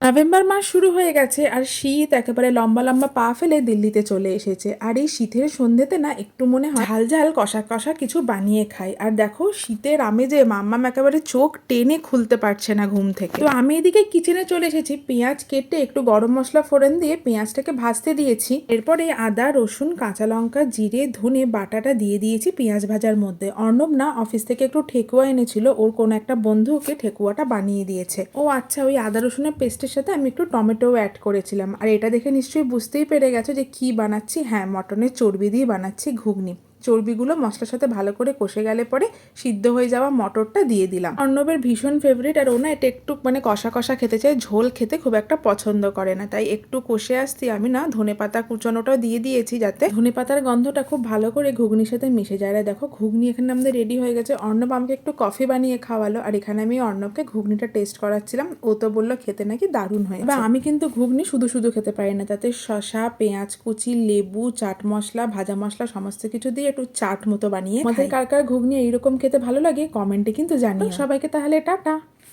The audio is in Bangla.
নভেম্বর মাস শুরু হয়ে গেছে আর শীত একেবারে লম্বা লম্বা পা ফেলে দিল্লিতে চলে এসেছে। আর এই শীতের সন্ধ্যেতে না একটু মনে হয় ঝাল ঝাল কষা কষা কিছু বানিয়ে খাই। আর দেখো শীতের আমেজে মাম্মাম একেবারে চোখ টেনে খুলতে পারছে না ঘুম থেকে। তো আমি এদিকে কিচেনে চলে এসেছি, পেঁয়াজ কেটে একটু গরম মশলা ফোড়ন দিয়ে পেঁয়াজটাকে ভাজতে দিয়েছি। এরপরে আদা রসুন কাঁচা লঙ্কা জিরে ধনে বাটাটা দিয়ে দিয়েছি পেঁয়াজ ভাজার মধ্যে। অর্ণব না অফিস থেকে একটু ঠেকুয়া এনেছিল, ওর কোনো একটা বন্ধু ওকে ঠেকুয়াটা বানিয়ে দিয়েছে। ও আচ্ছা, ওই আদা রসুনের পেস্টের সাথে আমি একটু টমেটো অ্যাড করেছিলাম। আর এটা দেখে নিশ্চয়ই বুঝতেই পেরে গেছো যে কি বানাচ্ছি। হ্যাঁ, মটনের চর্বি দিয়ে বানাচ্ছি ঘুগনি। চর্বিগুলো মশলার সাথে ভালো করে কষে গেলে পরে সিদ্ধ হয়ে যাওয়া মটরটা দিয়ে দিলাম। অর্ণবের ভীষণ ফেভারিট, আর ও না এটা একটু কষা কষা খেতে চায়, ঝোল খেতে খুব একটা পছন্দ করে না। তাই একটু কষে আসতে আমি না ধনেপাতা কুচানোটাও দিয়ে দিয়েছি, যাতে ধনেপাতার গন্ধটা খুব ভালো করে ঘুগনির সাথে মিশে যায়। আর দেখো ঘুগনি এখানে আমাদের রেডি হয়ে গেছে। অর্ণব আমাকে একটু কফি বানিয়ে খাওয়ালো, আর এখানে আমি অর্ণবকে ঘুগনিটা টেস্ট করাচ্ছিলাম। ও তো বললো খেতে নাকি দারুণ হয়েছে। বা আমি কিন্তু ঘুগনি শুধু শুধু খেতে পারি না, তাতে শসা পেঁয়াজ কুচি লেবু চাট মশলা ভাজা মশলা সমস্ত কিছু দিয়ে একটু চাট মতো বানিয়ে। আমাদের কার কার ঘুগনি এইরকম খেতে ভালো লাগে কমেন্টে কিন্তু জানিও। সবাইকে তাহলে টাটা।